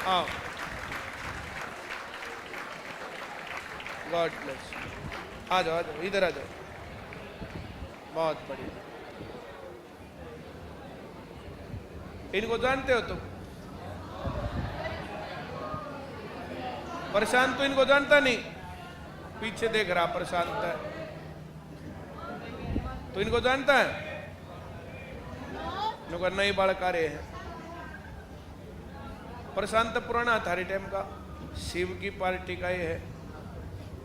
आओ, God bless. आ जाओ, आ जाओ, इधर आ जाओ। बहुत बढ़िया। इनको जानते हो तुम? प्रशांत तो इनको जानता नहीं, पीछे देख रहा प्रशांत है, तो इनको जानता है? इनको नई बालक आ रहे हैं। प्रशांत पुराना थारी टाइम का, शिव की पार्टी का ये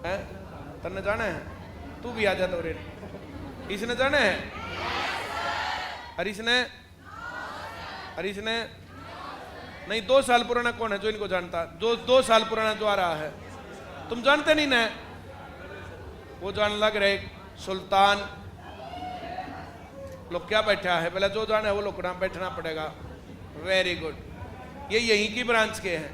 है, तन्ने जाना है? तू भी आ जा तो रे। इसने जाना है? हरीश ने? हरीश ने नहीं। 2 साल पुराना कौन है जो इनको जानता? जो 2 साल पुराना जो आ रहा है, तुम जानते नहीं ना? वो जान लग रहे सुल्तान लोग क्या बैठा है, पहले जो जाना है वो लोग बैठना पड़ेगा। Very good. ये यहीं की ब्रांच के हैं,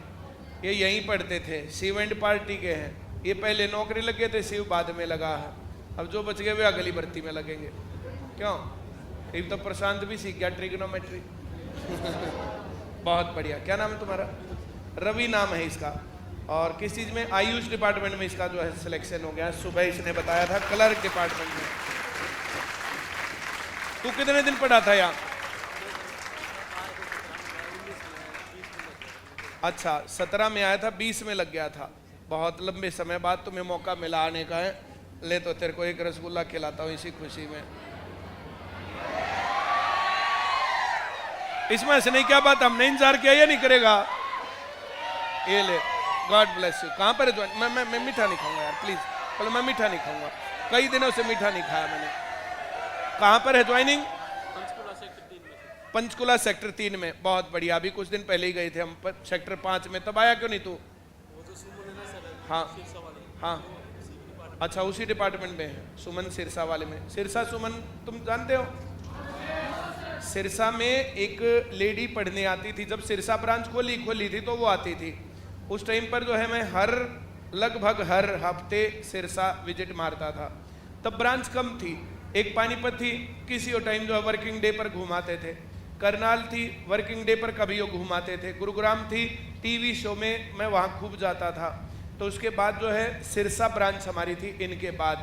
ये यहीं पढ़ते थे, शिव एंड पार्टी के हैं। ये पहले नौकरी लगे थे, शिव बाद में लगा है। अब जो बच गए वे अगली भर्ती में लगेंगे। क्यों? एक तो प्रशांत भी सीख गया ट्रिग्नोमेट्री। बहुत बढ़िया। क्या नाम है तुम्हारा? रवि नाम है इसका। और किस चीज में? आयुष डिपार्टमेंट में इसका जो है सिलेक्शन हो गया। सुबह इसने बताया था, क्लर्क डिपार्टमेंट में। तू कितने दिन पढ़ा था यहाँ? अच्छा, 17 में आया था, 20 में लग गया था। बहुत लंबे समय बाद तुम्हें मौका मिला आने का है। ले तो तेरे को एक रसगुल्ला खिलाता हूँ इसी खुशी में। इसमें हंसने क्या बात, हमने इंतजार किया या नहीं करेगा? ये ले, गॉड ब्लेस यू। कहाँ पर है? मैं मीठा नहीं खाऊंगा यार, प्लीज। बोलो मैं मीठा नहीं खाऊंगा, कई दिनों से मीठा नहीं खाया मैंने। कहाँ पर है ज्वाइनिंग? पंचकुला सेक्टर 3 में। बहुत बढ़िया। अभी कुछ दिन पहले ही गए थे हम सेक्टर 5 में। तब आया क्यों नहीं तू? हाँ हाँ, अच्छा उसी डिपार्टमेंट में है, सुमन सिरसा वाले में। सिरसा सुमन तुम जानते हो? सिरसा में एक लेडी पढ़ने आती थी, जब सिरसा ब्रांच खोली थी तो वो आती थी। उस टाइम पर जो है मैं लगभग हर हफ्ते सिरसा विजिट मारता था। तब ब्रांच कम थी। एक पानीपत थी, किसी और टाइम जो है वर्किंग डे पर घुमाते थे। करनाल थी, वर्किंग डे पर कभी वो घुमाते थे। गुरुग्राम थी, टीवी शो में मैं वहाँ खूब जाता था। तो उसके बाद जो है सिरसा ब्रांच हमारी थी इनके बाद।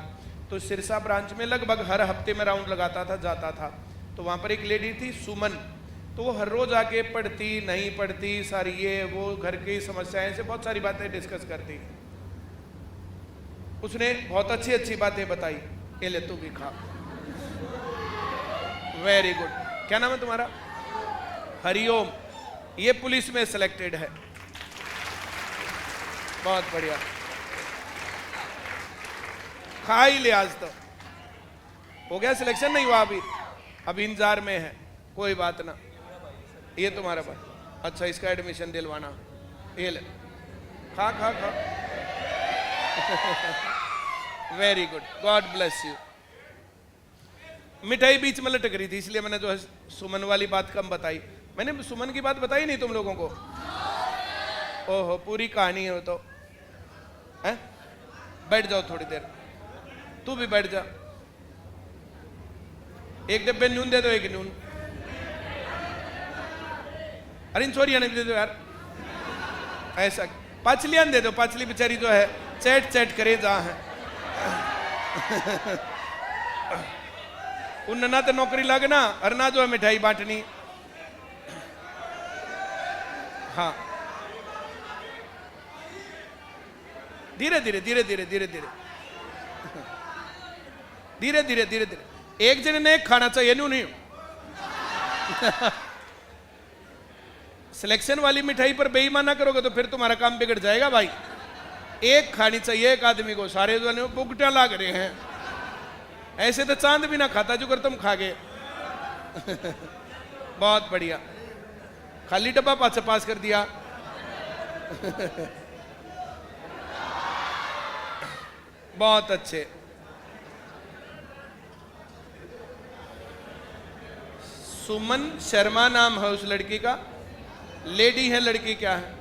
तो सिरसा ब्रांच में लगभग हर हफ्ते में राउंड लगाता था, जाता था। तो वहाँ पर एक लेडी थी सुमन, तो वो हर रोज आके पढ़ती नहीं पढ़ती, सारी ये वो घर की समस्याएं से बहुत सारी बातें डिस्कस करती। उसने बहुत अच्छी अच्छी बातें बताई। ये ले तू भी खा। Very good. क्या नाम है तुम्हारा? हरिओम। ये पुलिस में सिलेक्टेड है। बहुत बढ़िया। खा ही ले। आज तो हो गया सिलेक्शन? नहीं हुआ अभी इंतजार में है। कोई बात ना। ये तुम्हारा भाई? अच्छा, इसका एडमिशन दिलवाना। ये ले, खा खा खा। Very good, God bless you. मिठाई बीच में लटक रही थी, इसलिए मैंने जो है सुमन वाली बात कम बताई। मैंने सुमन की बात बताई नहीं तुम लोगों को? ओहो, पूरी कहानी है वो तो है। बैठ जाओ थोड़ी देर, तू भी बैठ जा। एक डब्बे नून दे दो, एक नून। अरे सॉरी आने दे दो यार। ऐसा पाचलियां दे दो, पाचली बेचारी जो है चैट चैट करे जहां है। उन ना तो नौकरी लगना और ना जो है मिठाई बांटनी। हाँ, धीरे धीरे धीरे धीरे धीरे धीरे धीरे धीरे धीरे धीरे। एक जने ने खाना चाहिए नहीं। सिलेक्शन वाली मिठाई पर बेईमाना करोगे तो फिर तुम्हारा काम बिगड़ जाएगा भाई। एक खानी चाहिए एक आदमी को, सारे जो बुगटा लाग रहे हैं। ऐसे तो चांद भी ना खाता जो कर तुम खा गए। बहुत बढ़िया। खाली डब्बा पास कर दिया। बहुत अच्छे। सुमन शर्मा नाम है उस लड़की का। लेडी है लड़की, क्या है?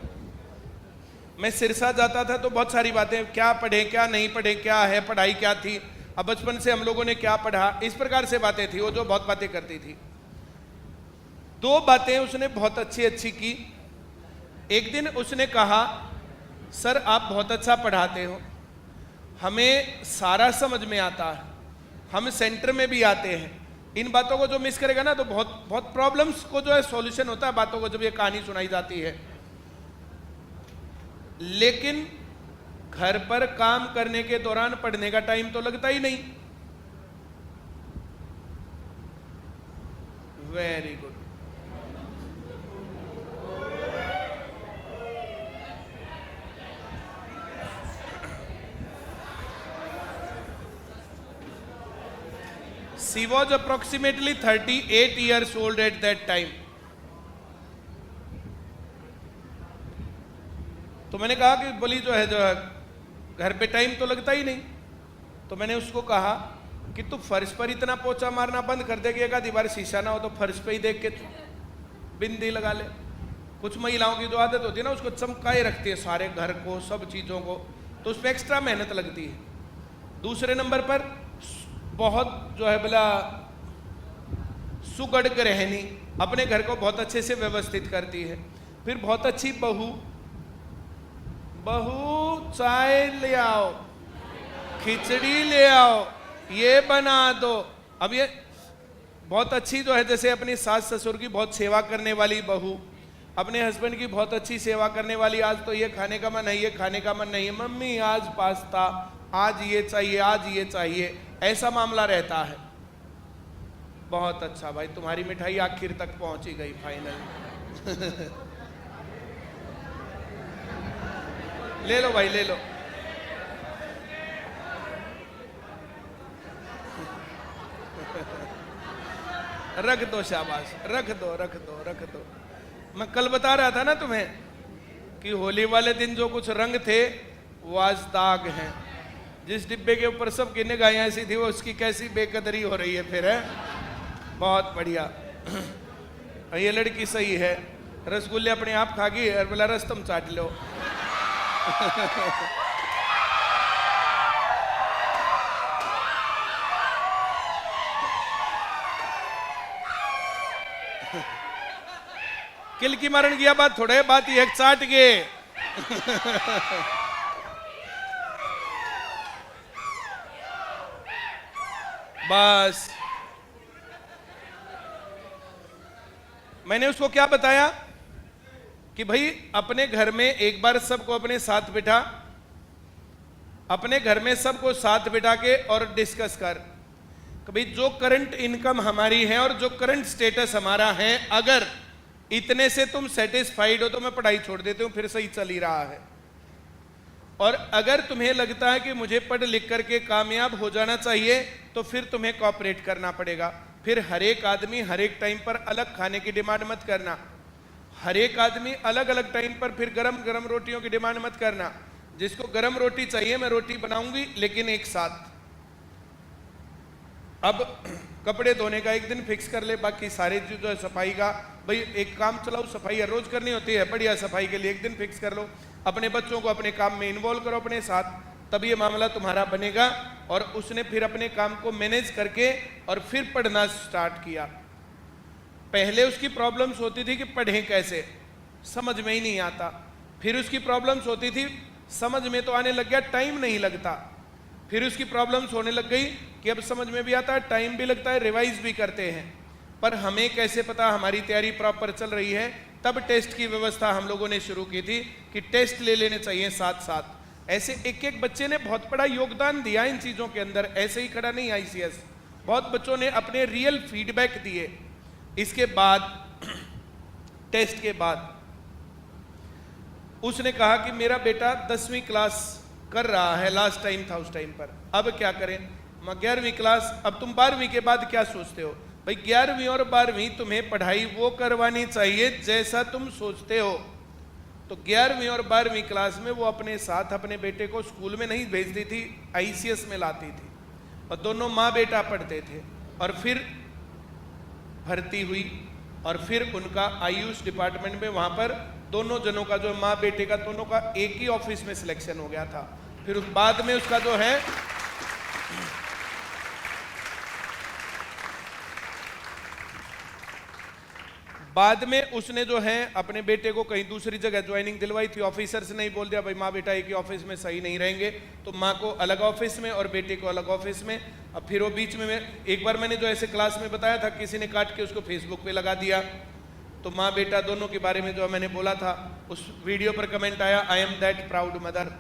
मैं सिरसा जाता था तो बहुत सारी बातें, क्या पढ़े क्या नहीं पढ़े, क्या है पढ़ाई क्या थी, अब बचपन से हम लोगों ने क्या पढ़ा, इस प्रकार से बातें थी। वो जो बहुत बातें करती थी। 2 बातें उसने बहुत अच्छी अच्छी की। एक दिन उसने कहा, सर आप बहुत अच्छा पढ़ाते हो, हमें सारा समझ में आता है, हम सेंटर में भी आते हैं, इन बातों को जो मिस करेगा ना तो बहुत बहुत प्रॉब्लम्स को जो है सॉल्यूशन होता है बातों को जब ये कहानी सुनाई जाती है, लेकिन घर पर काम करने के दौरान पढ़ने का टाइम तो लगता ही नहीं। Very good. She was approximately 38 years old at that time. तो मैंने कहा कि बोली जो है घर पे टाइम तो लगता ही नहीं। तो मैंने उसको कहा कि तू फर्श पर इतना पोछा मारना बंद कर दे कि एक आधी बार शीशा ना हो तो फर्श पे ही देख के बिंदी लगा ले। कुछ महिलाओं की जो आदत होती है ना उसको चमकाए रखती है सारे घर को, सब चीज़ों को, तो उसमें एक्स्ट्रा मेहनत लगती है। दूसरे नंबर पर बहुत जो है बोला सुगढ़ गृहिणी अपने घर को बहुत अच्छे से व्यवस्थित करती है। फिर बहुत अच्छी बहू चाय ले आओ, खिचड़ी ले आओ, ये बना दो। अब ये बहुत अच्छी जो है जैसे अपनी सास ससुर की बहुत सेवा करने वाली बहू, अपने हस्बैंड की बहुत अच्छी सेवा करने वाली, आज तो ये खाने का मन है, ये खाने का मन नहीं है, मम्मी आज पास्ता, आज ये चाहिए, आज ये चाहिए, ऐसा मामला रहता है। बहुत अच्छा भाई, तुम्हारी मिठाई आखिर तक पहुंची गई फाइनल। ले लो भाई ले लो। रख दो, शाबाश, रख दो रख दो रख दो। मैं कल बता रहा था ना तुम्हें कि होली वाले दिन जो कुछ रंग थे वो आज दाग हैं। जिस डिब्बे के ऊपर सब की निगाहें ऐसी थी वो उसकी कैसी बेकदरी हो रही है फिर, है। बहुत बढ़िया। ये लड़की सही है, रसगुल्ले अपने आप खा गई और बोला रस तुम चाट लो। किल की मारन किया बात थोड़े, बात ये चाट गए। बस मैंने उसको क्या बताया कि भाई अपने घर में एक बार सबको अपने साथ बिठा, अपने घर में सबको साथ बिठा के और डिस्कस कर कि भाई जो करंट इनकम हमारी है और जो करंट स्टेटस हमारा है, अगर इतने से तुम सेटिस्फाइड हो तो मैं पढ़ाई छोड़ देती हूं, फिर सही चल ही रहा है। और अगर तुम्हें लगता है कि मुझे पढ़ लिख करके कामयाब हो जाना चाहिए तो फिर तुम्हें कॉपरेट करना पड़ेगा। फिर हर एक आदमी हर एक टाइम पर अलग खाने की डिमांड मत करना, हर एक आदमी अलग अलग टाइम पर फिर गरम गरम रोटियों की डिमांड मत करना। जिसको गरम रोटी चाहिए मैं रोटी बनाऊंगी, लेकिन एक साथ। अब कपड़े धोने का एक दिन फिक्स कर ले, बाकी सारे जो है सफाई का भाई एक काम चलाओ, सफाई हर रोज करनी होती है, बढ़िया सफाई के लिए एक दिन फिक्स कर लो। अपने बच्चों को अपने काम में इन्वॉल्व करो अपने साथ, तब ये मामला तुम्हारा बनेगा। और उसने फिर अपने काम को मैनेज करके और फिर पढ़ना स्टार्ट किया। पहले उसकी प्रॉब्लम्स होती थी कि पढ़ें कैसे, समझ में ही नहीं आता। फिर उसकी प्रॉब्लम्स होती थी, समझ में तो आने लग गया, टाइम नहीं लगता। फिर उसकी प्रॉब्लम्स होने लग गई कि अब समझ में भी आता है, टाइम भी लगता है, रिवाइज भी करते हैं। पर हमें कैसे पता हमारी तैयारी प्रॉपर चल रही है? तब टेस्ट की व्यवस्था हम लोगों ने शुरू की थी कि टेस्ट ले लेने चाहिए साथ साथ। ऐसे एक एक बच्चे ने बहुत बड़ा योगदान दिया इन चीज़ों के अंदर, ऐसे ही खड़ा नहीं ICS। बहुत बच्चों ने अपने रियल फीडबैक दिए। इसके बाद टेस्ट के बाद उसने कहा कि मेरा बेटा 10वीं क्लास कर रहा है, लास्ट टाइम था उस टाइम पर, अब क्या करें? मैं 11वीं क्लास, अब तुम 12वीं के बाद क्या सोचते हो? भाई 11वीं और 12वीं तुम्हें पढ़ाई वो करवानी चाहिए जैसा तुम सोचते हो। तो 11वीं और 12वीं क्लास में वो अपने साथ अपने बेटे को स्कूल में नहीं भेजती थी, ICS में लाती थी, और दोनों माँ बेटा पढ़ते थे। और फिर भर्ती हुई और फिर उनका आयुष डिपार्टमेंट में वहाँ पर दोनों जनों का जो माँ बेटे का दोनों का एक ही ऑफिस में सिलेक्शन हो गया था। फिर बाद में उसका जो है बाद में उसने जो है अपने बेटे को कहीं दूसरी जगह ज्वाइनिंग दिलवाई थी, ऑफिसर्स ने ही बोल दिया भाई माँ बेटा एक ही ऑफिस में सही नहीं रहेंगे, तो माँ को अलग ऑफिस में और बेटे को अलग ऑफिस में। अब फिर वो बीच में एक बार मैंने जो ऐसे क्लास में बताया था, किसी ने काट के उसको फेसबुक पे लगा दिया, तो माँ बेटा दोनों के बारे में जो मैंने बोला था उस वीडियो पर कमेंट आया, I am that proud mother.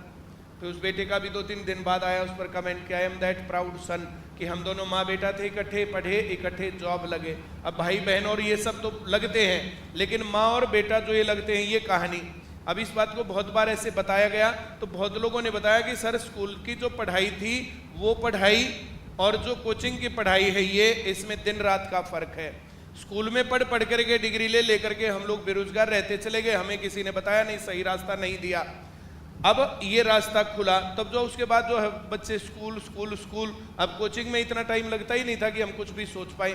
फिर उस बेटे का भी 2-3 दिन बाद आया उस पर कमेंट कि आई एम दैट प्राउड सन, कि हम दोनों माँ बेटा थे, इकट्ठे पढ़े, इकट्ठे जॉब लगे। अब भाई बहन और ये सब तो लगते हैं, लेकिन माँ और बेटा जो ये लगते हैं, ये कहानी। अब इस बात को बहुत बार ऐसे बताया गया, तो बहुत लोगों ने बताया कि सर स्कूल की जो पढ़ाई थी वो पढ़ाई और जो कोचिंग की पढ़ाई है ये, इसमें दिन रात का फर्क है। स्कूल में पढ़ करके डिग्री लेकर के हम लोग बेरोजगार रहते चले गए, हमें किसी ने बताया नहीं, सही रास्ता नहीं दिया। अब ये रास्ता खुला, तब जो उसके बाद जो है बच्चे स्कूल स्कूल स्कूल, अब कोचिंग में इतना टाइम लगता ही नहीं था कि हम कुछ भी सोच पाए।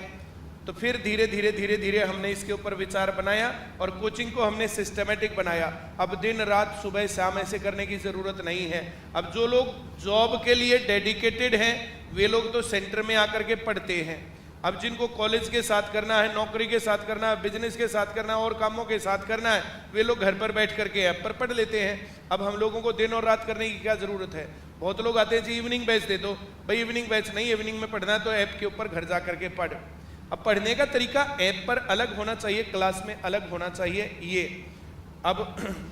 तो फिर धीरे धीरे हमने इसके ऊपर विचार बनाया और कोचिंग को हमने सिस्टमेटिक बनाया। अब दिन रात सुबह शाम ऐसे करने की ज़रूरत नहीं है। अब जो लोग जॉब के लिए डेडिकेटेड हैं वे लोग तो सेंटर में आकर के पढ़ते हैं। अब जिनको कॉलेज के साथ करना है, नौकरी के साथ करना है, बिजनेस के साथ करना है और कामों के साथ करना है, वे लोग घर पर बैठ करके ऐप पर पढ़ लेते हैं। अब हम लोगों को दिन और रात करने की क्या ज़रूरत है? बहुत लोग आते हैं जी इवनिंग बैच दे दो, भाई इवनिंग बैच नहीं, इवनिंग में पढ़ना है तो ऐप के ऊपर घर जा करके पढ़। अब पढ़ने का तरीका ऐप पर अलग होना चाहिए, क्लास में अलग होना चाहिए। ये अब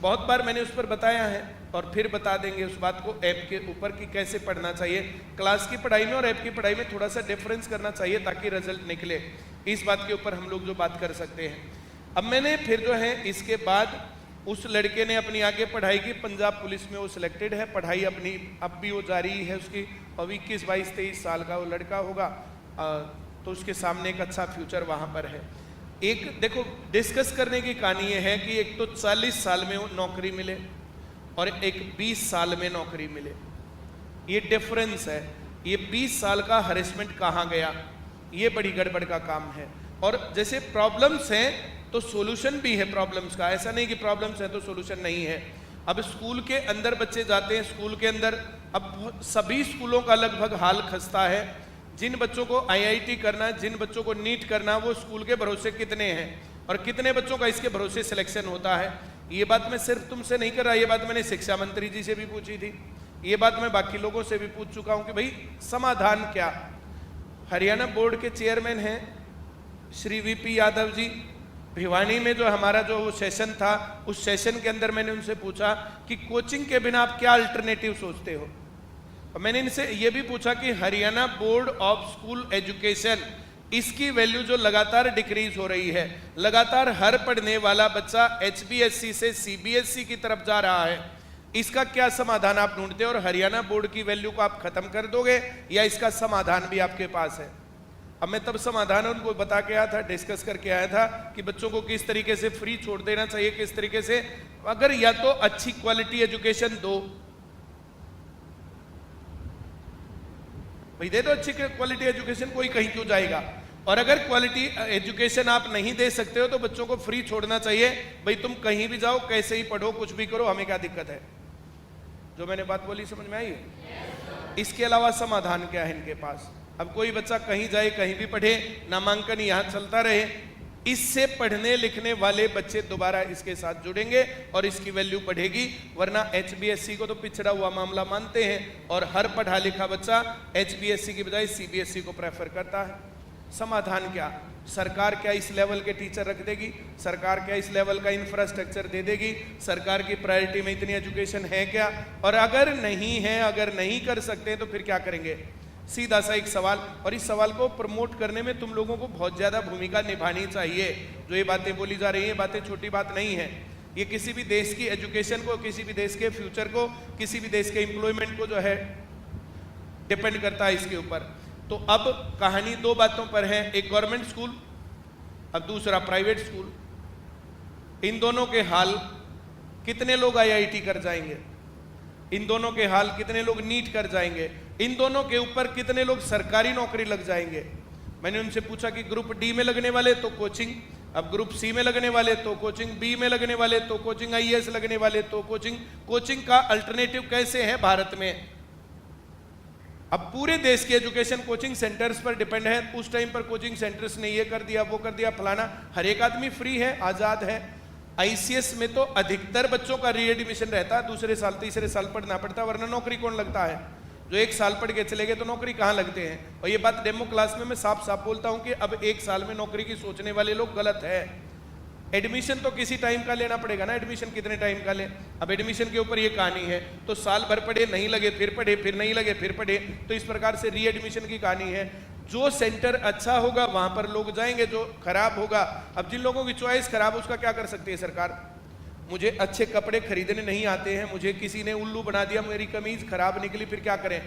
बहुत बार मैंने उस पर बताया है और फिर बता देंगे उस बात को ऐप के ऊपर कि कैसे पढ़ना चाहिए। क्लास की पढ़ाई में और ऐप की पढ़ाई में थोड़ा सा डिफरेंस करना चाहिए ताकि रिजल्ट निकले। इस बात के ऊपर हम लोग जो बात कर सकते हैं। अब मैंने फिर जो है इसके बाद उस लड़के ने अपनी आगे पढ़ाई की, पंजाब पुलिस में वो सिलेक्टेड है, पढ़ाई अपनी अब भी वो जारी है उसकी। अब 21, 22, 23 साल का वो लड़का होगा, तो उसके सामने एक अच्छा फ्यूचर वहाँ पर है। एक देखो डिस्कस करने की कहानी ये है कि एक तो 40 साल में नौकरी मिले और एक 20 साल में नौकरी मिले, ये डिफरेंस है। ये 20 साल का हरेसमेंट कहाँ गया, ये बड़ी गड़बड़ का काम है। और जैसे प्रॉब्लम्स हैं तो सॉल्यूशन भी है प्रॉब्लम्स का, ऐसा नहीं कि प्रॉब्लम्स है तो सॉल्यूशन नहीं है। अब स्कूल के अंदर बच्चे जाते हैं, स्कूल के अंदर अब सभी स्कूलों का लगभग हाल खस्ता है। जिन बच्चों को IIT करना है, जिन बच्चों को नीट करना, वो स्कूल के भरोसे कितने हैं और कितने बच्चों का इसके भरोसे सिलेक्शन होता है। ये बात मैं सिर्फ तुमसे नहीं कर रहा, ये बात मैंने शिक्षा मंत्री जी से भी पूछी थी, ये बात मैं बाकी लोगों से भी पूछ चुका हूं कि भाई समाधान क्या। हरियाणा बोर्ड के चेयरमैन हैं श्री VP यादव जी, भिवानी में जो हमारा जो सेशन था, उस सेशन के अंदर मैंने उनसे पूछा कि कोचिंग के बिना आप क्या अल्टरनेटिव सोचते हो। और मैंने इनसे ये भी पूछा कि Haryana board of school education, इसकी वैल्यू जो लगातार डिक्रीज हो रही है, लगातार हर पढ़ने वाला बच्चा HBSC से CBSE की तरफ जा रहा है, इसका क्या समाधान आप ढूंढते हो? और हरियाणा बोर्ड की वैल्यू को आप खत्म कर दोगे या इसका समाधान भी आपके पास है? अब मैं तब समाधान उनको बता के आया था, डिस्कस करके आया था कि बच्चों को किस तरीके से फ्री छोड़ देना चाहिए, किस तरीके से, अगर या तो अच्छी क्वालिटी एजुकेशन दो, भाई दे दो अच्छी क्वालिटी एजुकेशन, कोई कहीं क्यों जाएगा। और अगर क्वालिटी एजुकेशन आप नहीं दे सकते हो तो बच्चों को फ्री छोड़ना चाहिए, भाई तुम कहीं भी जाओ, कैसे ही पढ़ो, कुछ भी करो, हमें क्या दिक्कत है। जो मैंने बात बोली समझ में आई? इसके अलावा समाधान क्या है इनके पास? अब कोई बच्चा कहीं जाए, कहीं भी पढ़े, नामांकन यहाँ चलता रहे, इससे पढ़ने लिखने वाले बच्चे दोबारा इसके साथ जुड़ेंगे और इसकी वैल्यू बढ़ेगी। वरना HBSC को तो पिछड़ा हुआ मामला मानते हैं और हर पढ़ा लिखा बच्चा HBSC की बजाय CBSE को प्रेफर करता है। समाधान क्या? सरकार क्या इस लेवल के टीचर रख देगी? सरकार क्या इस लेवल का इंफ्रास्ट्रक्चर दे देगी? सरकार की प्रायोरिटी में इतनी एजुकेशन है क्या? और अगर नहीं है, अगर नहीं कर सकते तो फिर क्या करेंगे? सीधा सा एक सवाल, और इस सवाल को प्रमोट करने में तुम लोगों को बहुत ज्यादा भूमिका निभानी चाहिए। जो ये बातें बोली जा रही हैं, बातें छोटी बात नहीं है। ये किसी भी देश की एजुकेशन को, किसी भी देश के फ्यूचर को, किसी भी देश के एम्प्लॉयमेंट को जो है डिपेंड करता है इसके ऊपर। तो अब कहानी दो बातों पर है, एक गवर्नमेंट स्कूल, अब दूसरा प्राइवेट स्कूल। इन दोनों के हाल, कितने लोग IIT कर जाएंगे, इन दोनों के हाल कितने लोग नीट कर जाएंगे, इन दोनों के ऊपर कितने लोग सरकारी नौकरी लग जाएंगे। मैंने उनसे पूछा कि ग्रुप D में लगने वाले तो कोचिंग, अब ग्रुप C में लगने वाले तो कोचिंग, B में लगने वाले तो कोचिंग, IAS लगने वाले तो कोचिंग। कोचिंग का अल्टरनेटिव कैसे है भारत में? अब पूरे देश के एजुकेशन कोचिंग सेंटर्स पर डिपेंड है। उस टाइम पर कोचिंग सेंटर्स ने ये कर दिया, वो कर दिया, फलाना। हर एक आदमी फ्री है, आजाद है। आईसीएस में तो अधिकतर बच्चों का रीएडमिशन रहता है, दूसरे साल तीसरे साल पढ़ना पड़ता है, वरना नौकरी कौन लगता है? जो एक साल पढ़ के चले गए तो नौकरी कहाँ लगते हैं? और ये बात डेमो क्लास में मैं साफ साफ बोलता हूँ कि अब एक साल में नौकरी की सोचने वाले लोग गलत है। एडमिशन तो किसी टाइम का लेना पड़ेगा ना, एडमिशन कितने टाइम का ले? अब एडमिशन के ऊपर ये कहानी है, तो साल भर पढ़े, नहीं लगे फिर पढ़े, फिर नहीं लगे फिर पढ़े, तो इस प्रकार से री एडमिशन की कहानी है। जो सेंटर अच्छा होगा वहां पर लोग जाएंगे, जो खराब होगा, अब जिन लोगों की चॉइस खराब, उसका क्या कर सकती है सरकार? मुझे अच्छे कपड़े खरीदने नहीं आते हैं, मुझे किसी ने उल्लू बना दिया, मेरी कमीज खराब निकली, फिर क्या करें?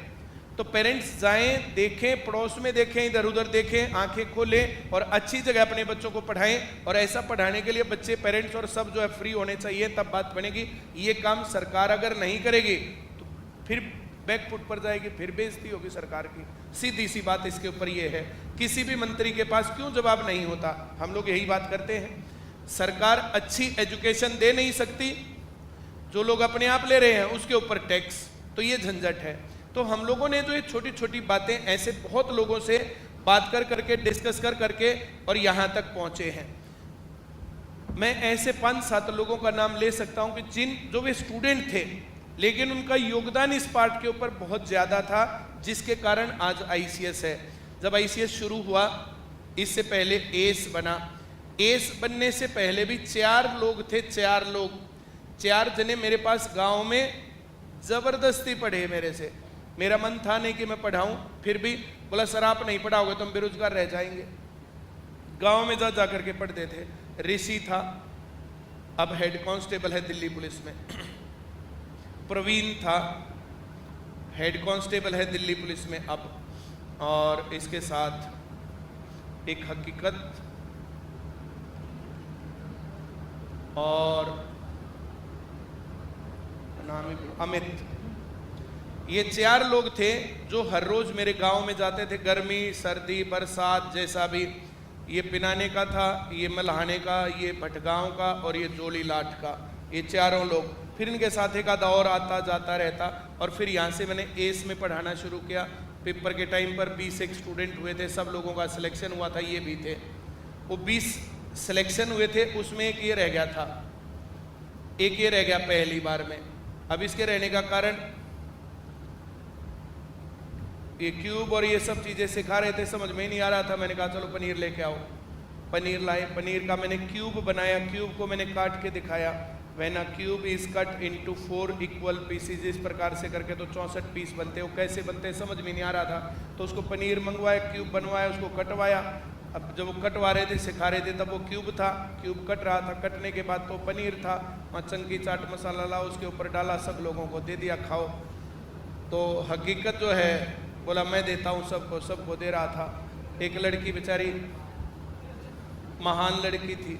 तो पेरेंट्स जाएं, देखें, पड़ोस में देखें, इधर उधर देखें, आंखें खोलें और अच्छी जगह अपने बच्चों को पढ़ाएं। और ऐसा पढ़ाने के लिए बच्चे, पेरेंट्स और सब जो है फ्री होने चाहिए, तब बात बनेगी। ये काम सरकार अगर नहीं करेगी तो फिर बैकफुट पर जाएगी, फिर बेइज्जती होगी सरकार की। सीधी सी बात इसके ऊपर ये है। किसी भी मंत्री के पास क्यों जवाब नहीं होता? हम लोग यही बात करते हैं, सरकार अच्छी एजुकेशन दे नहीं सकती, जो लोग अपने आप ले रहे हैं उसके ऊपर टैक्स, तो ये झंझट है। तो हम लोगों ने जो ये छोटी छोटी बातें ऐसे बहुत लोगों से बात कर करके, डिस्कस कर करके और यहाँ तक पहुँचे हैं। मैं ऐसे 5-7 लोगों का नाम ले सकता हूँ कि जो वे स्टूडेंट थे, लेकिन उनका योगदान इस पार्ट के ऊपर बहुत ज़्यादा था, जिसके कारण आज आईसीएस है। जब आईसीएस शुरू हुआ, इससे पहले एस बना। एस बनने से पहले भी 4 लोग थे, 4 लोग, 4 जने मेरे पास गांव में जबरदस्ती पढ़े मेरे से। मेरा मन था नहीं कि मैं पढ़ाऊं, फिर भी बोला सर आप नहीं पढ़ाओगे तो हम बेरोजगार रह जाएंगे। गांव में जा करके पढ़ते थे। ऋषि था, अब हेड कांस्टेबल है दिल्ली पुलिस में। प्रवीण था, हेड कांस्टेबल है दिल्ली पुलिस में अब। और इसके साथ एक हकीकत और नाम ही अमित, ये 4 लोग थे जो हर रोज मेरे गांव में जाते थे। गर्मी सर्दी बरसात जैसा भी, ये पिनाने का था, ये मल्हाने का, ये भटगांव का और ये जोली लाट का, ये 4 लोग। फिर इनके साथ एक आधा और आता जाता रहता। और फिर यहाँ से मैंने एस में पढ़ाना शुरू किया। पेपर के टाइम पर 20 एक स्टूडेंट हुए थे, सब लोगों का सिलेक्शन हुआ था, ये भी थे। वो 20 सिलेक्शन हुए थे, उसमें एक ये रह गया था, एक ये रह गया पहली बार में। अब इसके रहने का कारण, ये क्यूब और ये सब चीज़ें सिखा रहे थे, समझ में नहीं आ रहा था। मैंने कहा चलो पनीर लेके आओ। पनीर लाए, पनीर का मैंने क्यूब बनाया, क्यूब को मैंने काट के दिखाया। When a cube is cut into 4 equal pieces, इस प्रकार से करके तो 64 पीस बनते। वो कैसे बनते समझ में नहीं आ रहा था, तो उसको पनीर मंगवाया, क्यूब बनवाया, उसको कटवाया। अब जब वो कटवा रहे थे, सिखा रहे थे, तब वो क्यूब था, क्यूब कट रहा था। कटने के बाद तो पनीर था, वहाँ चंकी चाट मसाला ला, उसके ऊपर डाला, सब लोगों को दे दिया, खाओ। तो हकीकत जो है, बोला मैं देता हूँ सबको, सबको दे रहा था। एक लड़की बेचारी महान लड़की थी,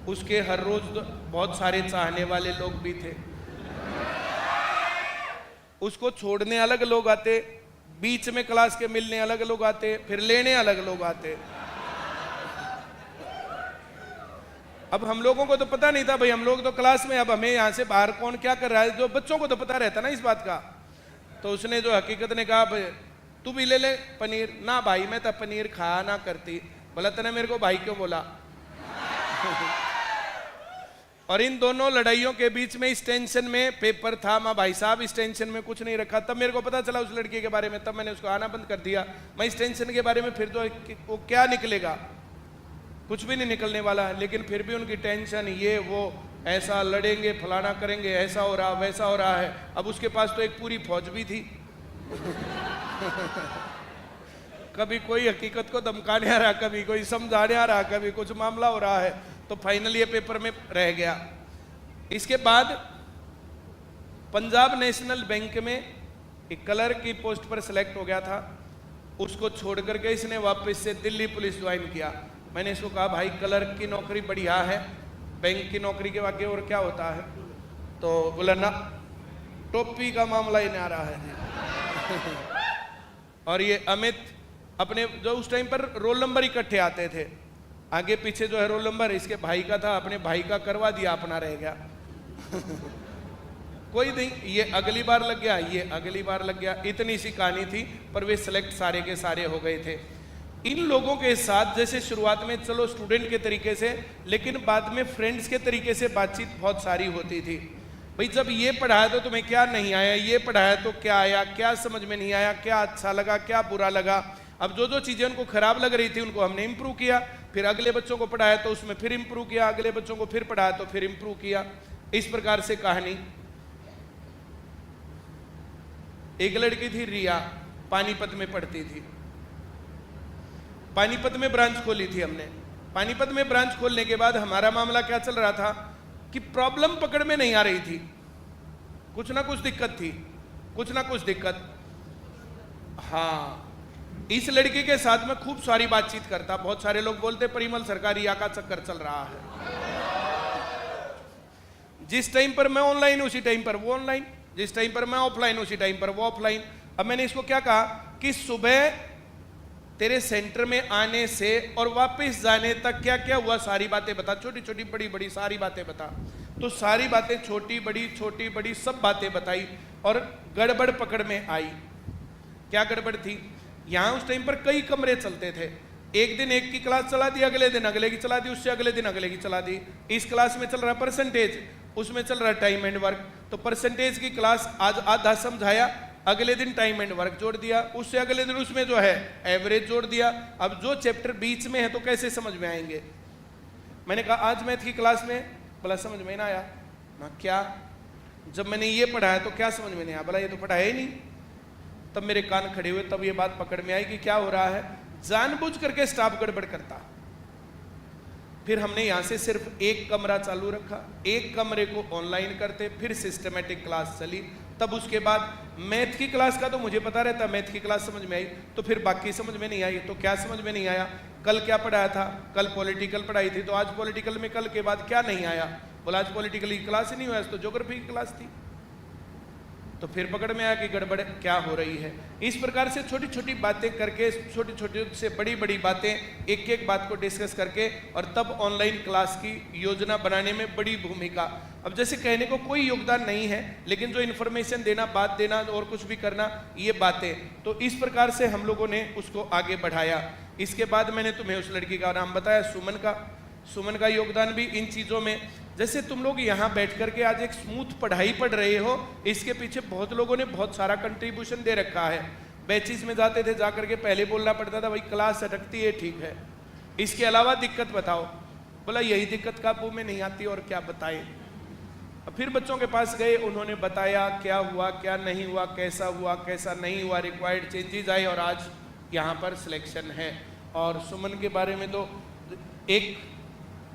उसके हर रोज बहुत सारे चाहने वाले लोग भी थे। उसको छोड़ने अलग लोग आते, बीच में क्लास के मिलने अलग लोग आते, फिर लेने अलग लोग आते। अब हम लोगों को तो पता नहीं था भाई, हम लोग तो क्लास में, अब हमें यहाँ से बाहर कौन क्या कर रहा है, जो बच्चों को तो पता रहता ना इस बात का। तो उसने जो हकीकत ने कहा भाई तू भी ले ले पनीर। ना भाई मैं तो पनीर खाया ना करती। बोला तने मेरे को भाई क्यों बोला? और इन दोनों लड़ाइयों के बीच में इस टेंशन में पेपर था, मैं भाई साहब इस टेंशन में कुछ नहीं रखा। तब मेरे को पता चला उस लड़की के बारे में, तब मैंने उसको आना बंद कर दिया। मैं इस टेंशन के बारे में फिर तो वो क्या निकलेगा, कुछ भी नहीं निकलने वाला है। लेकिन फिर भी उनकी टेंशन, ये वो, ऐसा लड़ेंगे, फलाना करेंगे, ऐसा हो रहा वैसा हो रहा है। अब उसके पास तो एक पूरी फौज भी थी। कभी कोई हकीकत को धमकाने आ रहा, कभी कोई समझाने आ रहा, कभी कुछ मामला हो रहा है। तो फाइनली ये पेपर में रह गया। इसके बाद पंजाब नेशनल बैंक में एक क्लर्क की पोस्ट पर सिलेक्ट हो गया था। उसको छोड़ करके इसने वापस से दिल्ली पुलिस ज्वाइन किया। मैंने इसको कहा भाई क्लर्क की नौकरी बढ़िया है, बैंक की नौकरी के आगे और क्या होता है? तो बोला ना, टोपी का मामला ही नहीं आ रहा है। और ये अमित अपने, जो उस टाइम पर रोल नंबर इकट्ठे आते थे, आगे पीछे जो है रोल नंबर, इसके भाई का था, अपने भाई का करवा दिया, अपना रह गया। कोई नहीं, ये अगली बार लग गया, ये अगली बार लग गया, इतनी सी कहानी थी, पर वे सिलेक्ट सारे के सारे हो गए थे। इन लोगों के साथ जैसे शुरुआत में चलो स्टूडेंट के तरीके से, लेकिन बाद में फ्रेंड्स के तरीके से बातचीत बहुत सारी होती थी। भाई जब ये पढ़ाया तो तुम्हें क्या नहीं आया, ये पढ़ाया तो क्या आया, क्या समझ में नहीं आया, क्या अच्छा लगा, क्या बुरा लगा। अब जो जो चीज़ें उनको खराब लग रही थी उनको हमने इम्प्रूव किया, फिर अगले बच्चों को पढ़ाया तो उसमें फिर इम्प्रूव किया, अगले बच्चों को फिर पढ़ाया तो फिर इम्प्रूव किया। इस प्रकार से कहानी। एक लड़की थी रिया, पानीपत में पढ़ती थी। पानीपत में ब्रांच खोली थी हमने। पानीपत में ब्रांच खोलने के बाद हमारा मामला क्या चल रहा था कि प्रॉब्लम पकड़ में नहीं आ रही थी, कुछ ना कुछ दिक्कत थी, कुछ ना कुछ दिक्कत। हाँ, इस लड़की के साथ में खूब सारी बातचीत करता। बहुत सारे लोग बोलते परिमल सरकार रिया का चक्कर चल रहा है। जिस टाइम पर मैं ऑनलाइन उसी टाइम पर वो ऑनलाइन, जिस टाइम पर मैं ऑफलाइन उसी टाइम पर वो ऑफलाइन। अब मैंने इसको क्या कहा कि सुबह तेरे सेंटर में आने से और वापस जाने तक क्या क्या हुआ सारी बातें बता, छोटी छोटी बड़ी बड़ी सारी बातें बता। तो सारी बातें छोटी बड़ी सब बातें बताई और गड़बड़ पकड़ में आई। क्या गड़बड़ थी? यहाँ उस टाइम पर कई कमरे चलते थे। एक दिन एक की क्लास चला दी, अगले दिन अगले की चला दी, उससे अगले दिन अगले की चला दी। इस क्लास में चल रहा परसेंटेज, उसमें चल रहा टाइम एंड वर्क। तो परसेंटेज की क्लास आज आधा समझाया, अगले दिन टाइम एंड वर्क जोड़ दिया, उससे अगले दिन उसमें जो है एवरेज जोड़ दिया। अब जो चैप्टर बीच में है तो कैसे समझ में आएंगे? मैंने कहा आज मैथ की क्लास में, बोला समझ में ना आया। ना क्या? जब मैंने ये पढ़ाया तो क्या समझ में नहीं आया? बोला ये तो पढ़ाया ही नहीं। तब मेरे कान खड़े हुए, तब ये बात पकड़ में आई कि क्या हो रहा है। जानबूझ करके स्टाफ गड़बड़ करता। फिर हमने यहां से सिर्फ एक कमरा चालू रखा, एक कमरे को ऑनलाइन करते, फिर सिस्टमेटिक क्लास चली। तब उसके बाद मैथ की क्लास का तो मुझे पता रहता, मैथ की क्लास समझ में आई, तो फिर बाकी समझ में नहीं आई। तो क्या समझ में नहीं आया? कल क्या पढ़ाया था? कल पॉलिटिकल पढ़ाई थी, तो आज पॉलिटिकल में कल के बाद क्या नहीं आया? बोला आज पॉलिटिकल की क्लास ही नहीं हुआ, तो ज्योग्राफी की क्लास थी। तो फिर पकड़ में आया कि गड़बड़ क्या हो रही है। इस प्रकार से छोटी छोटी बातें करके, छोटी छोटी से बड़ी बड़ी बातें, एक एक बात को डिस्कस करके, और तब ऑनलाइन क्लास की योजना बनाने में बड़ी भूमिका। अब जैसे कहने को कोई योगदान नहीं है, लेकिन जो इन्फॉर्मेशन देना, बात देना और कुछ भी करना, ये बातें, तो इस प्रकार से हम लोगों ने उसको आगे बढ़ाया। इसके बाद मैंने तुम्हें उस लड़की का नाम बताया, सुमन का। सुमन का योगदान भी इन चीज़ों में, जैसे तुम लोग यहाँ बैठ करके आज एक स्मूथ पढ़ाई पढ़ रहे हो, इसके पीछे बहुत लोगों ने बहुत सारा कंट्रीब्यूशन दे रखा है। बैचेस में जाते थे, जाकर के पहले बोलना पड़ता था भाई क्लास अटकती है, ठीक है, इसके अलावा दिक्कत बताओ। बोला यही दिक्कत काबू में नहीं आती, और क्या बताएं। फिर बच्चों के पास गए, उन्होंने बताया क्या हुआ, क्या नहीं हुआ, कैसा नहीं हुआ, रिक्वायर्ड चेंजेस आए, और आज यहाँ पर सिलेक्शन है। और सुमन के बारे में तो एक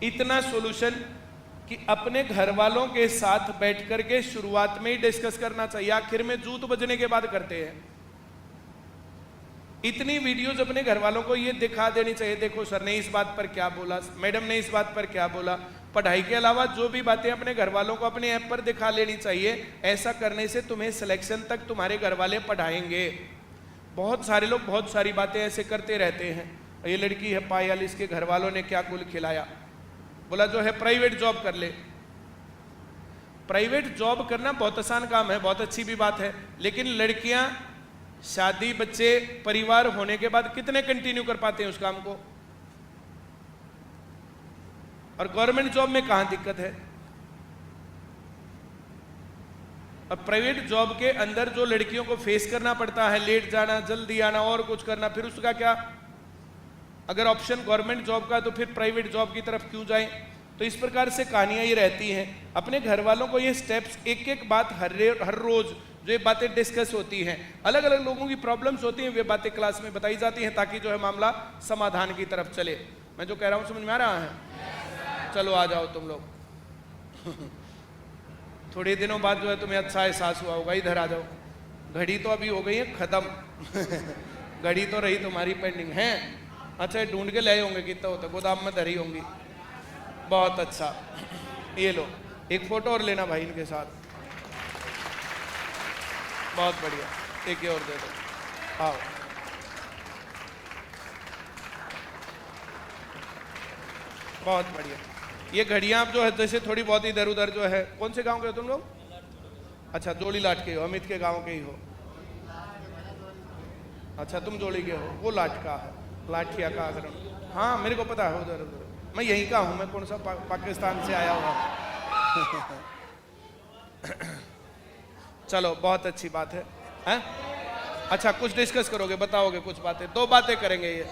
इतना सॉल्यूशन कि अपने घर वालों के साथ बैठ करके शुरुआत में ही डिस्कस करना चाहिए, आखिर में जूत बजने के बाद करते हैं। इतनी वीडियोज अपने घर वालों को ये दिखा देनी चाहिए, देखो सर ने इस बात पर क्या बोला, मैडम ने इस बात पर क्या बोला। पढ़ाई के अलावा जो भी बातें अपने घर वालों को अपने ऐप पर दिखा लेनी चाहिए। ऐसा करने से तुम्हें सिलेक्शन तक तुम्हारे घर वाले पढ़ाएंगे। बहुत सारे लोग बहुत सारी बातें ऐसे करते रहते हैं। ये लड़की है पायल, इसके घर वालों ने क्या कुल खिलाया। बोला जो है प्राइवेट जॉब कर ले। प्राइवेट जॉब करना बहुत आसान काम है, बहुत अच्छी भी बात है, लेकिन लड़कियां शादी, बच्चे, परिवार होने के बाद कितने कंटिन्यू कर पाते हैं उस काम को? और गवर्नमेंट जॉब में कहां दिक्कत है? अब प्राइवेट जॉब के अंदर जो लड़कियों को फेस करना पड़ता है, लेट जाना, जल्दी आना और कुछ करना, फिर उसका क्या? अगर ऑप्शन गवर्नमेंट जॉब का, तो फिर प्राइवेट जॉब की तरफ क्यों जाएं? तो इस प्रकार से कहानियां ये रहती हैं। अपने घर वालों को ये स्टेप्स, एक एक बात हर रोज जो ये बातें डिस्कस होती हैं, अलग अलग लोगों की प्रॉब्लम्स होती हैं, वे बातें क्लास में बताई जाती हैं, ताकि जो है मामला समाधान की तरफ चले। मैं जो कह रहा हूँ समझ में आ रहा है? चलो आ जाओ तुम लोग। थोड़े दिनों बाद जो है तुम्हें अच्छा एहसास हुआ होगा, इधर आ जाओ। घड़ी तो अभी हो गई है खत्म। घड़ी तो रही तुम्हारी पेंडिंग है। अच्छा ढूंढ के ले होंगे, कितना होता, गोदाम में धरी होंगी। बहुत अच्छा, ये लो एक फोटो और लेना भाई इनके साथ। बहुत बढ़िया, एक और दे दो, आओ। बहुत बढ़िया। ये घड़ियां आप जो है जैसे थोड़ी बहुत इधर उधर जो है, कौन से गांव के हो तुम लोग? अच्छा, जोड़ी लाट के हो, अमित के गांव के ही हो। अच्छा, तुम जोड़ी के हो, वो लाट का है, लाठिया का आगरण। हाँ मेरे को पता है, उधर उधर। मैं यहीं का हूँ, मैं कौन सा पाकिस्तान से आया हुआ। चलो बहुत अच्छी बात है, हैं? अच्छा, कुछ डिस्कस करोगे, बताओगे कुछ बातें? 2 बातें करेंगे ये।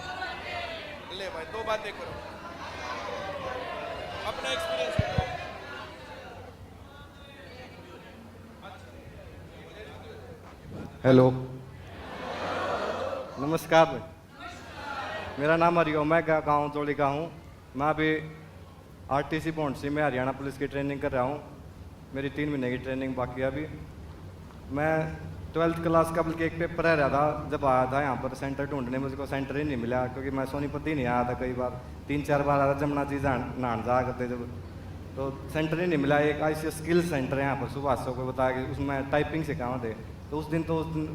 ले भाई, 2 बातें करो, अपना एक्सपीरियंस बताओ। हेलो, नमस्कार। मेरा नाम हरिओम है, गाँव जोड़ी का हूँ। मैं अभी आरटीसी पौंडसी में हरियाणा पुलिस की ट्रेनिंग कर रहा हूँ। मेरी 3 महीने की ट्रेनिंग बाकी है अभी। मैं 12th क्लास का बल्कि एक पेपर रह रहा था, जब आया था यहाँ पर सेंटर ढूंढने, मुझको सेंटर ही नहीं मिला, क्योंकि मैं सोनीपत ही नहीं आया था। कई बार 3-4 बार आया था, जमुना जी नहान जाया करते जब, तो सेंटर ही नहीं मिला। एक ICS स्किल सेंटर है यहाँ पर, सुभाष को बताया कि उसमें टाइपिंग सिखावा थे। तो उस दिन